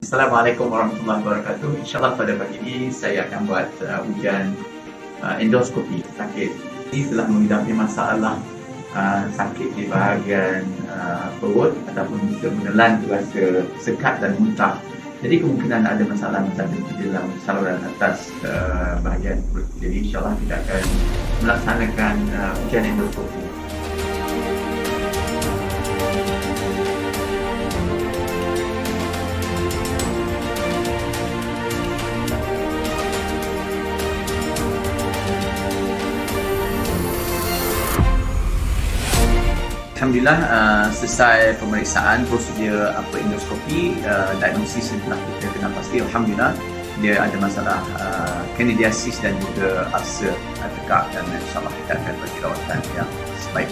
Assalamualaikum warahmatullahi wabarakatuh. InsyaAllah pada pagi ini saya akan buat ujian endoskopi sakit. Ini telah menghadapi masalah sakit di bahagian perut ataupun juga menelan rasa sekat dan muntah. Jadi kemungkinan ada masalah di dalam saluran atas bahagian perut. Jadi insyaAllah kita akan melaksanakan ujian endoskopi. Alhamdulillah selesai pemeriksaan prosedur endoskopi, diagnosis yang telah kita kenal pasti. Alhamdulillah dia ada masalah candidiasis dan juga ulcer tekak, dan insyaAllah kita akan bagi rawatan yang sebaik.